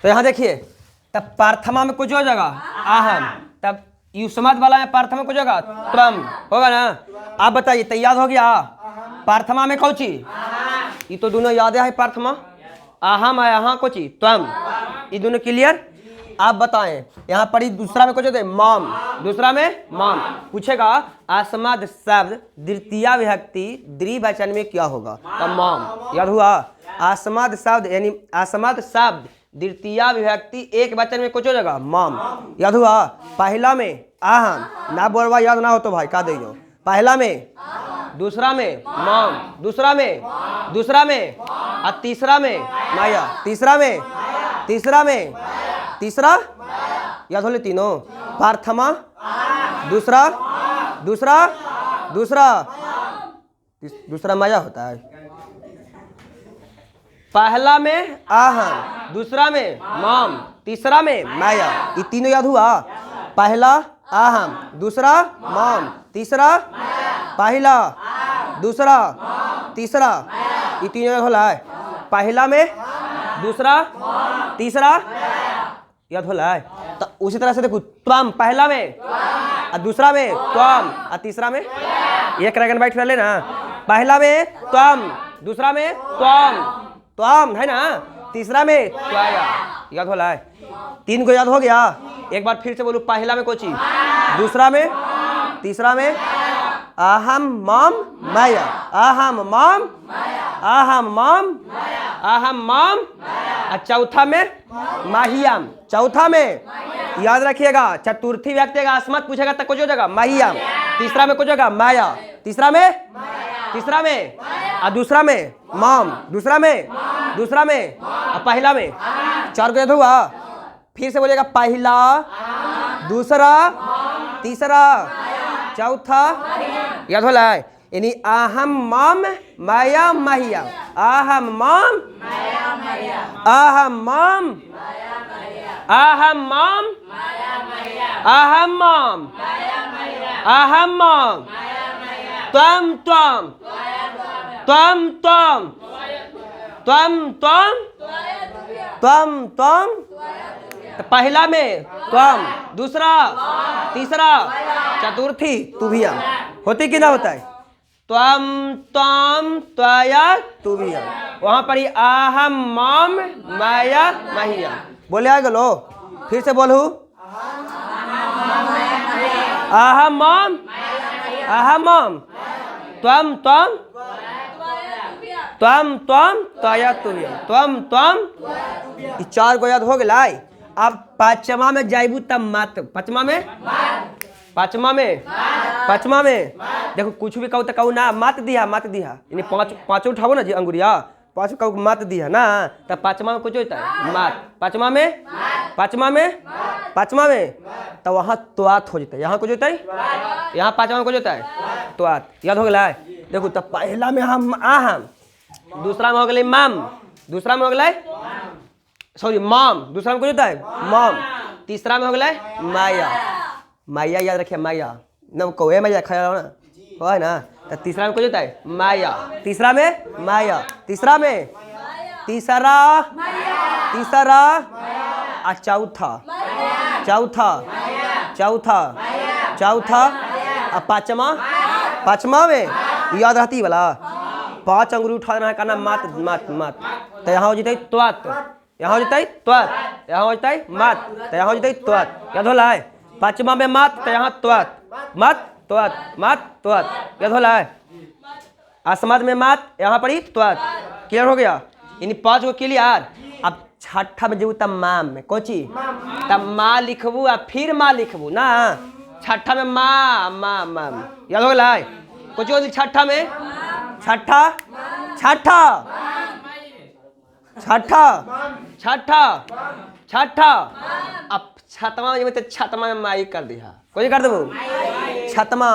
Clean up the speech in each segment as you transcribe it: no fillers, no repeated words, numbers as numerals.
तो यहाँ देखिए, तब पार्थमा में कुछ हो जाएगा आहम, तब युष्माद वाला में पार्थमा कुछ होगा त्वम, होगा ना। आप बताइए, तो याद हो गया पार्थमा में कौन ची, ये तो दोनों याद है पार्थमा, आहम है यहाँ कोची त्वम, ये दोनों क्लियर। आप बताएं यहाँ पर ही दूसरा में कुछ होता है माम, दूसरा में माम। पूछेगा आसमाद शब्द द्वितीय विभक्ति द्विवचन में क्या होगा, तब माम। याद हुआ, आसमाद शब्द यानी आसमाद शब्द द्वितीय विभक्ति एक वचन में कुछ हो जाएगा माम। याद हुआ, पहला में आहम, ना बोलवा याद ना हो तो भाई का दे दो। पहला में, दूसरा में माम, दूसरा में और तीसरा में माया, तीसरा में याद होले तीनों, पार्थमा दूसरा माया होता है। पहला में आहम, दूसरा में माम, तीसरा में माया, ये तीनों याद हुआ। पहला आहम, दूसरा माम, तीसरा पहला, दूसरा तीसरा, ये तीनों याद होला है। पहला में, दूसरा तीसरा याद होला है। तो उसी तरह से देखो, त्वम पहला में और दूसरा में त्वम और तीसरा में एक रगन बैठ रहे ना, पहला में त्वम, दूसरा में त्वम है ना, तीसरा में त्वया, याद होला है। तीन को याद हो गया। एक बार फिर से बोलूं, पहला में कोची, दूसरा में, तीसरा में आहम माम माया, आहम माम, और चौथा में माहियाम, चौथा में याद रखिएगा चतुर्थी व्यक्ति का अस्मत पूछेगा तब कुछ हो जाएगा माहियाम, तीसरा में कुछ होगा माया, तीसरा में और दूसरा में माम, दूसरा में और पहला में। चार को याद हुआ। फिर से बोलिएगा, पहला, दूसरा, तीसरा, चौथा, याद होला है। यानी आहम माम माया माहिया, आहम माम, त्वम, पहला में त्वम, दूसरा, तीसरा, चतुर्थी तुभियम, होती कि ना होता है, त्वम त्वया तुभियम। वहां पर ही आहम माम माया माहिया। बोले आगे लो, फिर से बोलू, आहम माम त्वम त्वया तुभियम, त्वम। ये चार को याद हो गया। अब पांचवा में जाइबू तब मत, पांचवा में देखो, कुछ भी कहू तो कहू ना मत दिया, यानी पांचों उठाओ ना जी अंगुरिया, पांचों कहू मत दिया ना, तब पांचवा में कुछ होता है मत, पांचवा में तो वहाँ त्वात हो जाता है, यहाँ कुछ होता है, यहाँ पांचवा में कुछ होता है त्वात। याद हो गया। देखो, तब पहला में हम आहम, दूसरा में हो गया माम, दूसरा में हो गया सॉरी माम, दूसरा में कुछ होता है माम, तीसरा में हो गया माया, याद रखिए माया, न कौए माया खाया ना, है ना। तो तीसरा में कुछ होता है माया, तीसरा में माया, तीसरा और चौथा और पांचवा में याद रहती वाला, पांच अंगुरी उठा करना मत, तो यहाँ हो जाता है त्वत, यहाँ हो जाता है त्वत, यहाँ हो जाता है मत, तो यहाँ हो जाता है त्वत। याद होला है। पांचवा में मत, तो यहाँ त्वत, याद होला है। अस्मद में मत, यहाँ पर ही त्वत। क्लियर हो गया, यानी पांच को क्लियर। अब छठा में जब तब माम में कोची, तब माँ लिखबू और फिर माँ लिखबू ना, छठा में माम, याद हो गया। कुछ हो छठा में, छठा अब छठवा में तो छठमा में माई कर दिया, कोई कर देबू सतमा,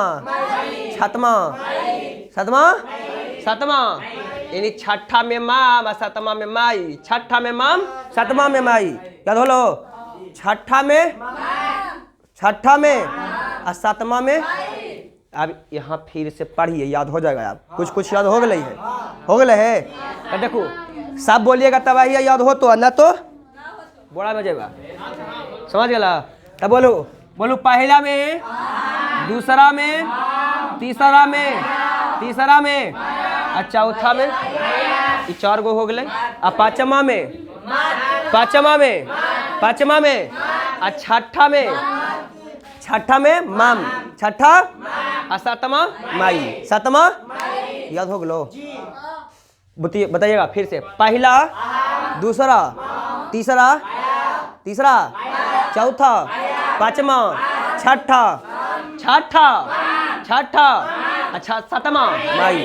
यानी छठा में माम, सतमा में माई, छठा में माम, सतमा में माई। याद हो लो, छठा में और सतमा में। अब यहाँ फिर से पढ़िए, याद हो जाएगा। आप कुछ याद हो गया है। तो देखो, सब बोलिएगा तब आइए, याद हो तो, न तो बड़ा बजेगा, समझ गया। तब बोलो बोलो, पहला में, दूसरा में, तीसरा में, तीसरा में, और चौथा में, ये 4 गो हो गए। आ पाँचमा में, पाँचमा में, पाँचमा में, आ छठा में, छठा में माम, छठा, आ सातमा माई, सातमा याद हो गलो। बताइएगा फिर से, पहला, दूसरा, तीसरा, तीसरा, चौथा, पाँचवा, छठा, छठा, छठा, अच्छा सातमा माई।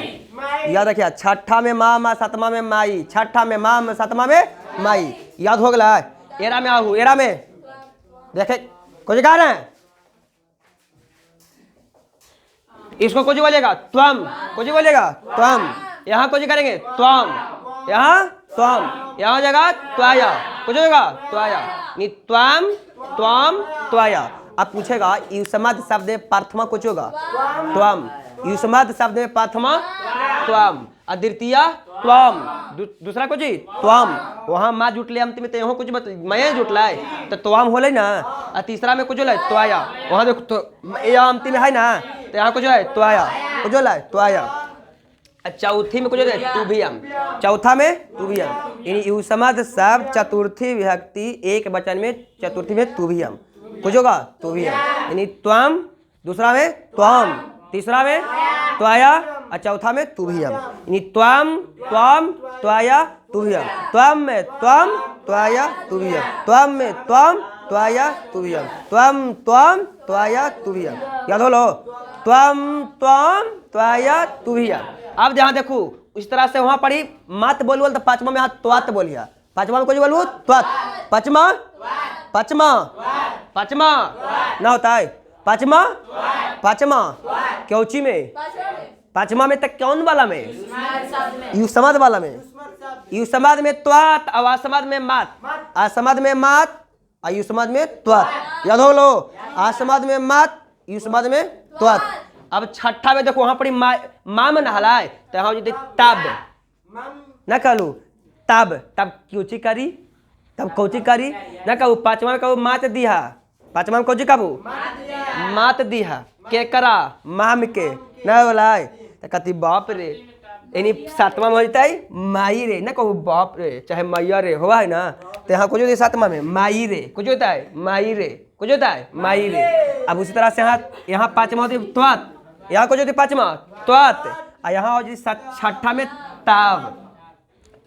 याद रखिए, छठा में माम, सातमा में माई, छठा में माम, सातमा में माई। याद हो गया। एरा में आहू, एरा में देखे कुछ कह रहे हैं, इसको कुछ बोलेगा त्वम, कुछ बोलेगा त्वम, यहाँ कुछ करेंगे त्वम, यहाँ त्वम, यहाँ जगह त्वाया, कुछ होगा त्वाया, नहीं त्वम, त्वम, त्वाया। अब पूछेगा युष्माद शब्द में प्रथमा कुछ होगा त्वम, युष्माद शब्द में प्रथमा त्वम, द्वितीय त्वम, दूसरा कुछ त्वम, वहाँ माँ जुटले अंत में, तो यहाँ कुछ मैं जुटला तो त्वम होले ना। और तीसरा में कुछ होला त्वाया, वहाँ देखो तो यहाँ अंतिम में है ना, तो यहाँ कुछ है त्वाया, कुछ होला त्वाया। चौथी में कुछ होता है तुभियम, चौथा में तुभियम, यानी युष्माद शब्द चतुर्थी विभक्ति एक वचन में, चतुर्थी में तुभियम, कुछ होगा तुभियम, यानी त्वम, दूसरा में त्वम, तीसरा में त्वाया, और चौथा में तुभियम, यानी त्वम, त्वम, त्वाया, तुभियम, त्वम में त्वम, त्वाया, तुभियम, त्वम में त्वम, त्वाया, तुभियम, त्वम, त्वम, त्वाया, तुभियम। याद हो लो, त्वम, त्वम, त्वाया, तुभियम। अब जहाँ देखो इस तरह से वहाँ पढ़ी मत बोलू, तो पाँचवा में यहाँ त्वत बोलिया, पाँचवा में कुछ बोलू त्वत, पाँचवा, पाँचवा, पाँचवा ना होता है, पाँचवा, पाँचवा क्योंची में, पाँचवा में तक कौन वाला में, युष्माद वाला में, युष्माद में त्वत, अवासमाद में मात, आसमाद में मात, युष्माद में त्वत। याद हो लो, आसमाद में मात, युष्माद में त्वत। अब छठा में देखो वहां पड़ी माम नहलाए, तो यहाँ तब न कहलू तब, तब क्योची करी, तब कौची करी न कहू। पाँचवा में कहू मात दिहा, पाँचवा में कौची कहू मात दिहा, के करा माम के न बोला, तो कहती बाप रे, यानी सातवा में हो जाता है माई रे, न कहू बाप रे चाहे मैया रे हुआ है ना, तो यहाँ कुछ होता है सातवा में माई रे, कुछ होता है माई रे, कुछ होता है माई रे। अब उसी तरह से यहाँ पाँचवा होती है त्वत, यहाँ कुछ होती है पाँचवा त्वत, और यहाँ हो जाती छठा में तब,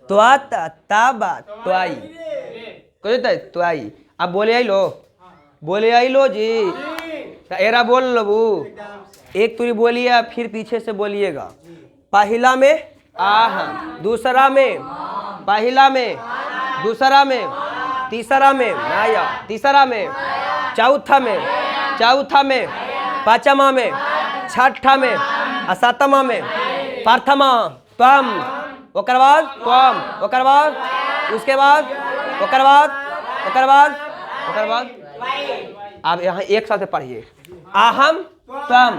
त्वत, तब, त्वाई, कुछ होता है त्वाई। अब बोले आई लो, बोले आई लो जी, एरा बोल लो वो, एक तुरी बोलिए फिर पीछे से बोलिएगा। पहला में आहम, दूसरा में, पहला में, दूसरा में, तीसरा में नाया, तीसरा में, चौथा में, चौथा में, पाँचवा में, छठा में, सातवा में, प्रथमा त्वम, ओकर बाद त्वम, ओकर बाद, उसके बाद, ओकर बाद, ओकर बाद, ओकर बाद। अब यहाँ एक साथ पढ़िए, आहम त्वम,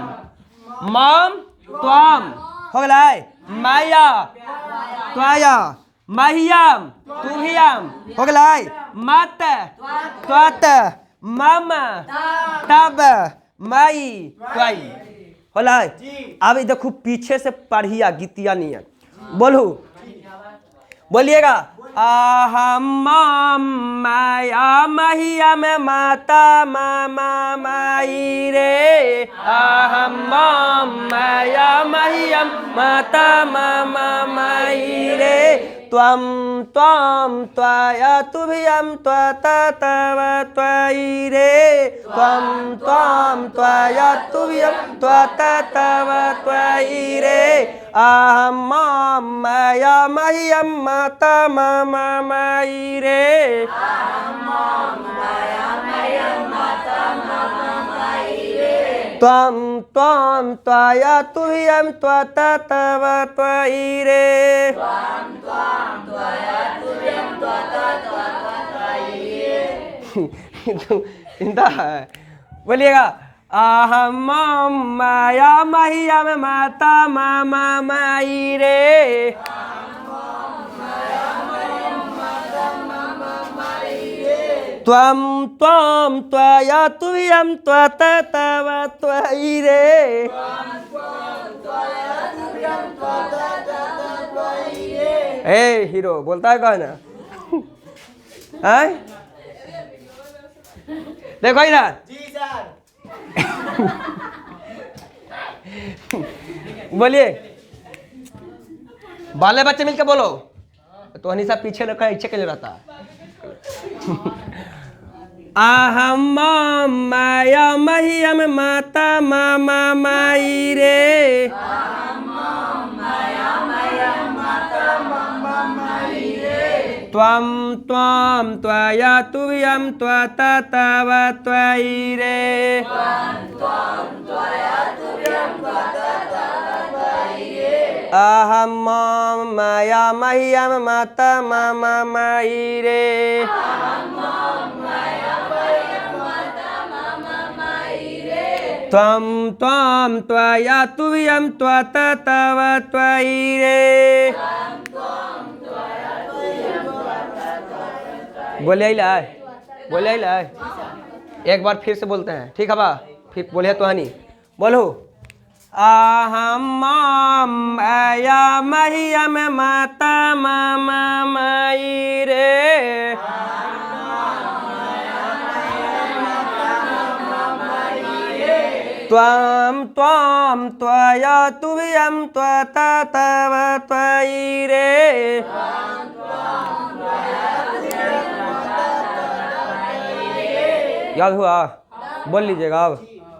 माम त्वम, हो गया माया, त्वाया, महियम, तुभियम, हो गया मत, त्वत, मम, तब, माई, त्वाई, होला। अब देखो पीछे से पढ़िया गीतिया नियन, बोलू बोलिएगा, आहम माम माया महियम माता मामा माई रे, आहम माम माया महियम माता मामा माई रे, त्वम, त्वम, त्वाया, तुभियम, त्वता, तव, त्वाई रे, त्वम, त्वम, त्वाया, तुभियम, त्वता, तव, त्वाई रे, आहम माम माया महियम माता मामा माई रे, त्वम, त्वम, त्वाया, तुभियम, त्वता, तव, त्वाई रे, चिंता है, बोलिएगा, आहम माया महियम माता मामा माई रे, त्वम त्वम त्वया तुभ्यम त्वत तव त्वयिरे। ए हीरो बोलता है कौन है? देखो इधर जी सर। बोलिए, बाले बच्चे मिलकर बोलो। तो हनीसा पीछे रखा इच्छा के लिए रहता है। आहम माया मह्यम माता मामा माई रे। त्वम त्वम त्वया तुभ्यम त्वत तव त्वयिरे। अहम माया मह्यम माता मामा माई रे। त्वम त्वम त्वया तुभ्यम त्वत तव त्वयिरे। बोले बोले एक बार फिर से बोलते हैं, ठीक है बा? फिर बोले तो हनी बोलो। आहम माया मह्यम माता मामा माई रे। त्वम त्वम त्वया तुभ्यम त्वत तव त्वयिरे। याद हुआ? बोल लीजिएगा अब,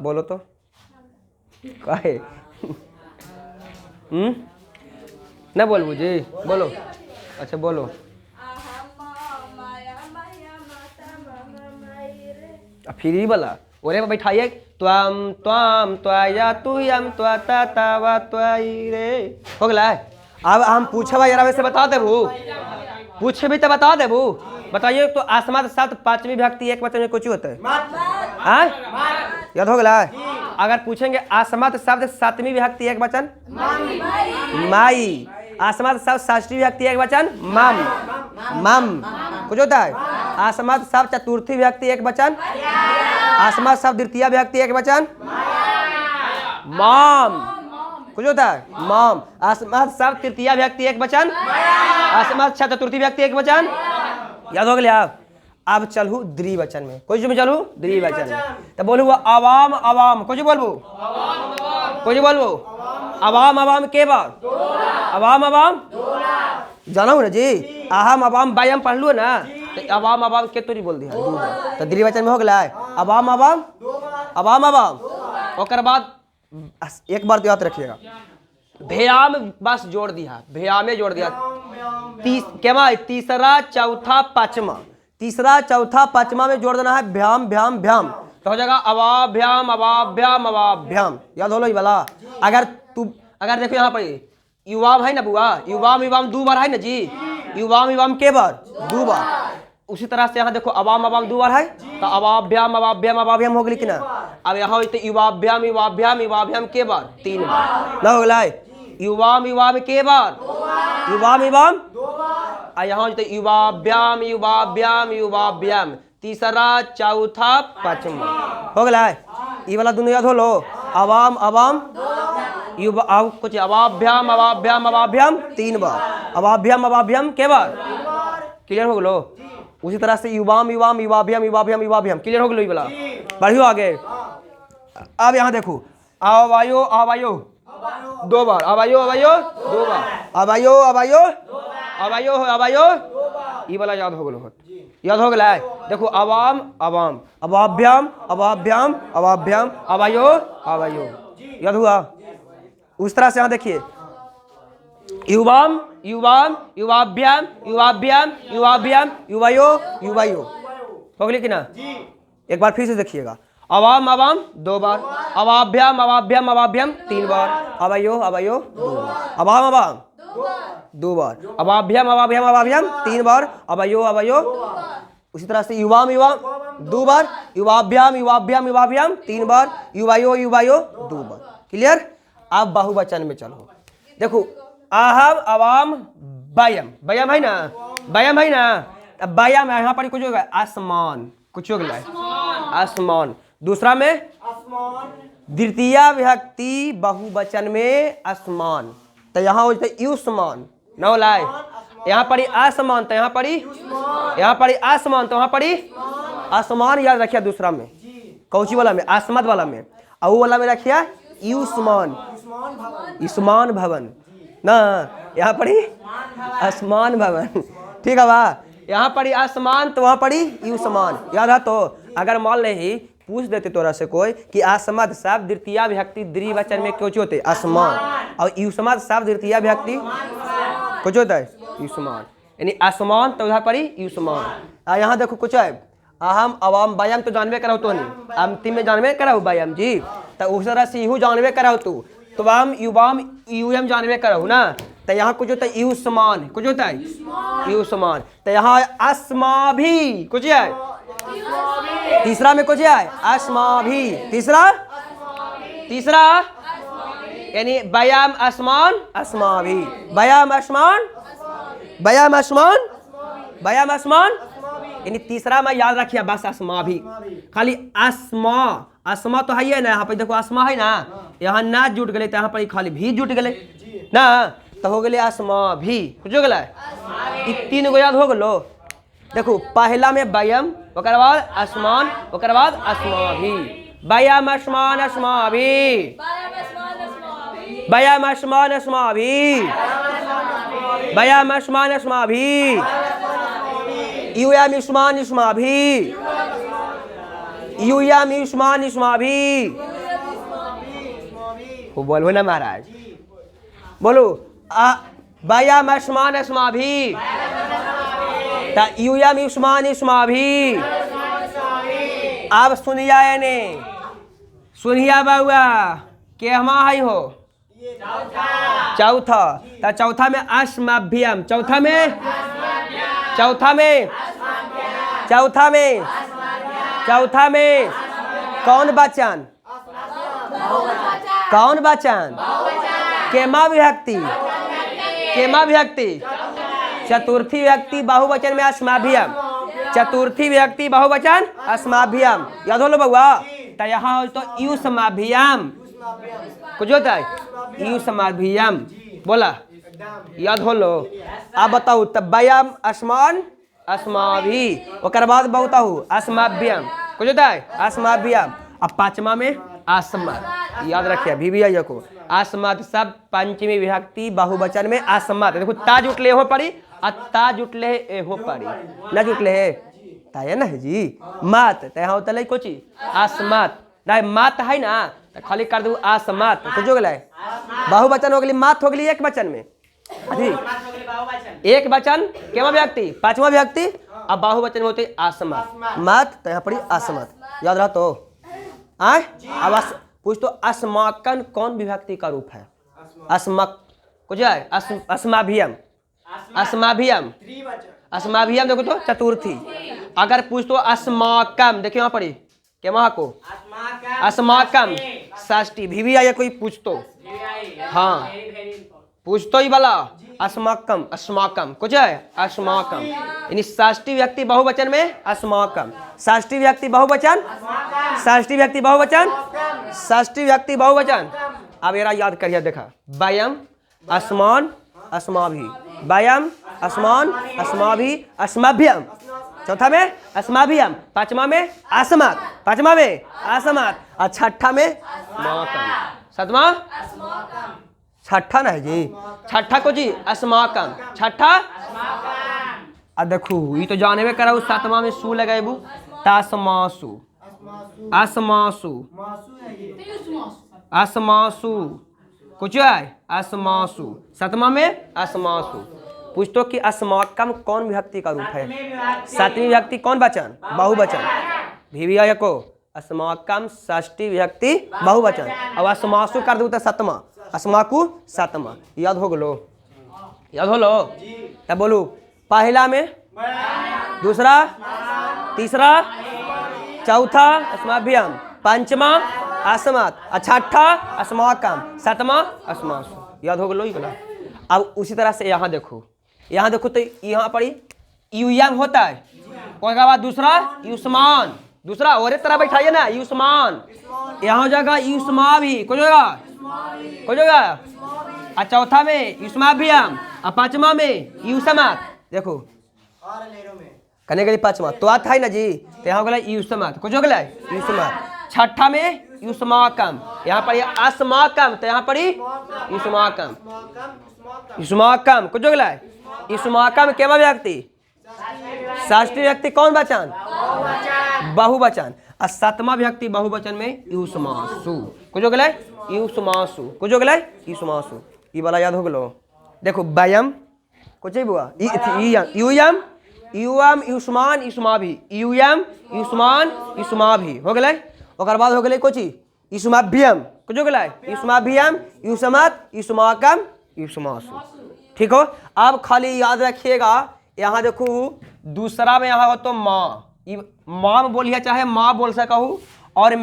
बोलो तो काहे न बोल बुझी, बोलो। अच्छा बोलो। फिर ही बोला ओरे पे बैठाइए। त्वम त्वम त्वया तुभ्यम त्वत तव त्वयिरे। हो गया? अब हम पूछे यार वैसे बता देबू, पूछे भी तो बता देबू। बताइए तो आसमात शब्द पांचवी विभक्ति एक वचन में कुछ होता है? याद हो गया? अगर पूछेंगे आसमात शब्द सातवीं विभक्ति एक वचन माई। आसमात शब्द षष्ठी विभक्ति एक वचन मम मम कुछ होता है? आसमात शब्द चतुर्थी विभक्ति एक वचन। आसमात शब्द द्वितीय विभक्ति एक वचन मॉम कुछ होता है? मॉम। आसमात शब्द तृतीय विभक्ति एक वचन। आसमात शब्द चतुर्थी विभक्ति एक वचन। याद हो गया? अब चलू द्विवचन में। कुछ में चलू द्विवचन में तो बोलू अवाम अवाम। कुछ बोलबू? कुछ बोलबू? अवाम अवाम के बार? अवाम अवाम जाना ना जी। अहम अवाम बायम पढ़ लू ना, तो अवाम अवाम के तो नहीं बोल दिया तो द्विवचन में हो गया अवाम अवाम अवाम अवाम। और बाद एक बार तो याद रखिएगा, भयाम बस जोड़ दिया, भयामे जोड़ दिया। तीसरा चौथा पांचवा, तीसरा चौथा पांचवा में जोड़ देना है भ्याम भ्याम भ्याम। तो हो जाएगा अवाभ्याम अवाभ्याम अवाभ्याम। याद हो लो वाला? अगर देखो यहाँ पर युवाम है ना बुआ, युवाम युवाम दो बार है ना जी। युवाम युवाम के बार? दो बार। उसी तरह से यहाँ देखो अवाम अवाम दो बार है तो अवाभ्याम अवाभ्याम अवाभ्याम हो गई कि ना? अब यहाँ युवाभ्याम युवाभ्याम युवाभ्याम के बार? तीन बार। ना हो गया? युवाम युवाम के बार? युवाम युवाम। यहाँ युवाभ्याम युवाभ्याम युवाभ्याम। तीसरा चौथा पांचवा हो गया? ये वाला दोनों याद हो लो। अवाम अवाम युवा कुछ अवाभ्याम अवाभ्याम अवाभ्याम तीन बार। अवाभ्याम अवाभ्याम के बार? क्लियर हो गलो? उसी तरह से युवाम युवाम युवाभ्याम युवाभ्याम युवाभ्याम। क्लियर हो गलो? वाला बढ़ियो आगे। अब यहाँ देखो अवायो अवायो दो बार। अवायो अवायो दो बार। अवायो अवायो अवायो अवायो। ये वाला याद हो गलो? याद हो गया? देखो अवाम अवाम अवाभ्याम अवाभ्याम अवाभ्याम अवायो अवायो। याद हुआ? उस तरह से यहाँ देखिए युवाम युवाम युवाभ्याम युवाभ्याम युवाभ्याम युवायो युवायो। हो गई कि ना? एक बार फिर से देखिएगा अवाम अवाम दो बार। अवाभ्याम अवाभ्याम अवाभ्याम तीन बार। अवायो अवायो दो बार। अवाम अवाम दो बार। अवाभ्याम अवाभ्याम अवाभ्याम तीन बार। अवायो अवायो। उसी तरह से युवाम युवाम दो बार। युवाभ्याम युवाभ्याम युवाभ्याम तीन बार। युवायो युवायो दो बार। क्लियर? आप बहुवचन में चलो। देखो अहम अवाम बयम, बयम है ना? बयम है ना? बायाम यहाँ पर कुछ होगा आसमान, कुछ हो गया आसमान। दूसरा में द्वितीय विभक्ति बहुवचन में आसमान, तो यहाँ हो जाता युष्मान न होला। यहाँ पड़ी आसमान तो यहाँ पड़ी, यहाँ पड़ी आसमान तो वहाँ पड़ी आसमान, याद रखिए। दूसरा में कौची वाला में, आसमत वाला में, और वो वाला में रखिए युष्मान, युष्मान भवन ना, यहाँ पड़ी आसमान भवन, ठीक है बा। यहाँ पड़ी आसमान तो वहाँ पड़ी युष्मान, याद है। तो अगर मान ले पूछ देते तोरा से कोई कि आसमत शब्द द्वितीय विभक्ति द्विवचन में क्यों होते आसमान, और युष्मत शब्द द्वितीय विभक्ति कुछ होता है युष्मान, यानी आसमान तो उधर पड़ी युष्मान। यहाँ देखो कुछ है अहम अवाम व्यायाम तो जानवे कराओ तो नहीं, अंतिम में जानवे कराओ व्यायाम जी, तो उस तरह से यू जानवे कराओ तू, तो वाम युवाम यूएम जानवे कराओ ना। तो यहाँ कुछ होता है युष्मान, कुछ होता है युष्मान। तो यहाँ आसमा भी कुछ है, तीसरा में कुछ है आसमा भी, तीसरा तीसरा यानी व्यायाम आसमान आसमा भी, व्यायाम आसमान व्यायाम आसमान व्यायाम आसमान, यानी तीसरा में याद रखिए बस आसमा भी, खाली आसमा, आसमा तो है ना। यहाँ पे देखो आसमा है ना, यहाँ ना जुट गए तो यहाँ पर खाली भी जुट गए ना, तो हो गए आसमा भी, कुछ हो गया तीन गो याद हो गलो। देखो पहला में व्यायाम, ओकर बाद आसमान, ओकर बाद आसमा भी, व्यायाम आसमान आसमा भी, व्यायाम आसमान आसमा भी, व्यायाम आसमान आसमा भी, यूयाम युष्मान युष्मा भी, यूयाम युष्मान युष्मा भी, बोलो ना महाराज, बोलो व्यायाम आसमान आसमा भी, यूयाम युष्मान युष्मा भी। अब सुनिया ने, सुनिया बाबुआ के हमा है हो चौथा, तो चौथा में अस्मभ्यम, चौथा में, चौथा में, चौथा में, चौथा में कौन वचन, कौन वचन, केमा विभक्ति, केमा विभक्ति, चतुर्थी विभक्ति बहुवचन में अस्मभ्यम, चतुर्थी विभक्ति बहुवचन अस्मभ्यम, याद हो लो बउआ। तो यहाँ हो तो युष्मभ्यम, कुछ होता है युष्मभ्यम, बोला याद हो लो। अब बताओ तब व्यायाम आसमान अस्माभि, ओकर बाद बताओ अस्मभ्यम, कुछ होता है अस्मभ्यम। अब पांचवा में आसमत, याद रखिए भी भैया को, आसमत सब पंचमी विभक्ति बहुवचन में आसमत। देखो ता जुटले हो पड़ी, ता जुटले हो पड़ी, न जुटले है ताया ना है जी मात, यहाँ होता है कोची आसमत, नहीं मात है ना, तो खाली कर दू आसमत, कुछ हो गया बहुवचन हो गई, मात हो गई एक वचन में, एक वचन केवा विभक्ति पांचवा विभक्ति, अब बहुवचन में होते आसमत, मत तो यहाँ पड़ी आसमत, याद रहा तो आए। अब पूछ तो अस्माकन कौन विभक्ति का रूप है, अस्मक कुछ है अस्माभियम, अस्माभियम, अस्माभियम देखो तो चतुर्थी। अगर पूछ तो अस्माकम, देखिए वहां पड़ी क्या को अस्माकम षष्ठी भी आया कोई पूछ तो, हाँ पूछ तो ही वाला अस्माकम, अस्माकम कुछ है अस्माकम, यानी षष्ठी व्यक्ति बहुवचन में अस्माकम, षष्ठी व्यक्ति बहुवचन, षष्ठी व्यक्ति बहुवचन, षष्ठी व्यक्ति बहुवचन। अब मेरा याद करिए, देखा व्यायाम अस्मान अस्माभि, व्यायाम अस्मान अस्माभि अस्मभ्यम, चौथा में अस्मभ्यम, पांचवा में आसमत, पांचवा में आसमत, और छठा में माकम, सातवां छठा ना है जी, छठा को जी अस्माकम, छठा। अब देखो ये तो जानवे करा, सातवां में सू लगाएबू तासमासु, आसमासु, आसमासु कुछ है आसमासु, सातवां में आसमासु। पूछतो कि अस्माकम कौन विभक्ति का रूप है, सातवीं विभक्ति कौन वचन बहुवचन, भी को अस्माकम षष्ठी विभक्ति बहुवचन, अब अस्मासु कर दू तो सतमा, अस्माकु सातमा, याद हो गलो, याद हो लो। तब बोलू पहला में, दूसरा, तीसरा, चौथा अस्मभ्यम, पंचमा आसमत, छठा अस्माकम, सातवां अस्मासु, याद हो गलो ही बोला। अब उसी तरह से यहाँ देखो, यहाँ देखो तो यहाँ पड़ी यूयम होता है। कौन का बाद दूसरा युष्मान, दूसरा और एक तरह बैठाइए ना युष्मान, यहाँ हो जाएगा युष्मा भी, कुछ होगा कुछ होगा। और चौथा में युष्माभ्याम, और पांचवा में युष्मात। देखो करने के लिए पांचवा तो आता है ना जी, तो यहाँ हो गया युष्मात, कुछ हो गया युष्मात। छठा में युष्माकम, यहाँ पर अस्माकम, तो यहाँ पर ही युष्माकम, युष्माकम, कुछ हो गया युष्माकम केवल व्यक्ति, षष्ठी व्यक्ति कौन वचन बहुवचन, और सातवां व्यक्ति बहुवचन में युष्मासु, कुछ हो गया युष्मासु, कुछ हो गया युष्मासु। ये वाला याद हो गलो। देखो वयम कुछ ही बुआ यूयम युयम युष्मान युष्माभि, यूयम युष्मान युष्माभि हो गया। ओकर बाद हो गया कुछ युष्माभ्यम, कुछ हो गया युष्माभ्यम युष्मात युष्माकम युष्मासु। ठीक हो। अब खाली याद रखिएगा, यहाँ देखो दूसरा में यहाँ हो तो माँ, माँ में बोलिए चाहे माँ बोल सका हूँ, और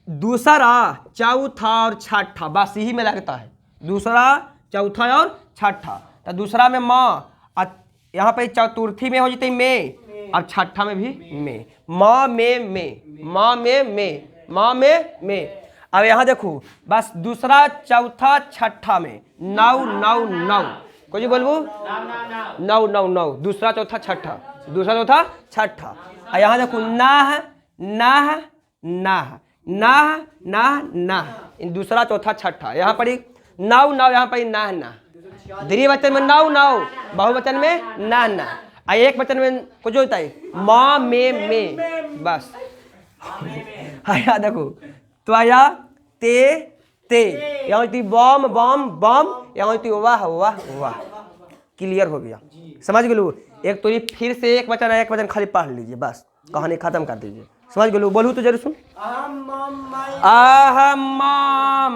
दूसरा चौथा और छठा बस यही में लगता है, दूसरा चौथा और छठा। तो दूसरा में माँ, यहाँ पे चतुर्थी में हो जाती में, और छठा में भी में, माँ में माँ में माँ में। अब यहाँ देखो बस दूसरा चौथा छठा में नौ नौ नौ, कुछ बोलबू नौ नौ नौ, दूसरा चौथा छठा, दूसरा चौथा छठा। और यहाँ देखो नाह नाह नाह नाह नाह नाह, दूसरा चौथा छठा, यहाँ पर ही नौ नौ, यहाँ पर नाह नाह। द्विवचन में नौ नौ, बहुवचन में ना ना, और एक वचन में कुछ होता है माँ में बस। यहाँ देखो त्वया ते, यहाँ होती बम बम बम, यहाँ होती वाह वाह वाह। क्लियर हो गया, समझ गलू। एक तो ये फिर से एक वचन खाली पढ़ लीजिए, बस कहानी खत्म कर दीजिए, समझ गलू। बोलू तो जरूर सुन। अहम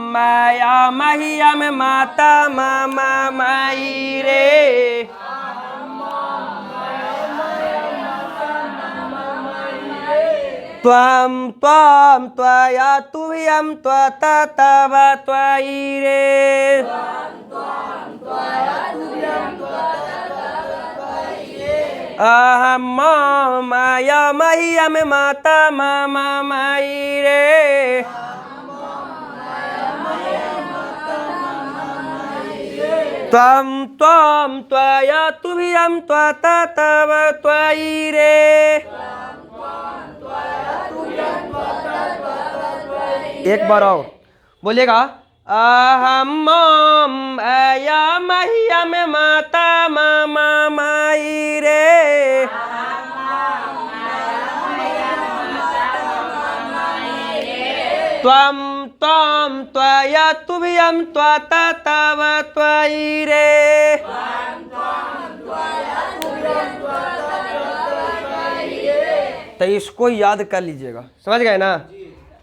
माया महियम माता मामा माई रे, त्वम त्वम त्वया तुभ्यम त्वता तव त्वयि रे, अहम माया महियम माता मामा माई रे, त्वम त्वम त्वया तुभ्यम त्वता तव त्वयि रे। एक बार और बोलिएगा, अहम अया महियम माता मामा माई रे, त्वम त्वम त्वया तुभ्यम त्वता तव त्वयि रे। तो इसको याद कर लीजिएगा, समझ गए ना।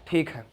ठीक है।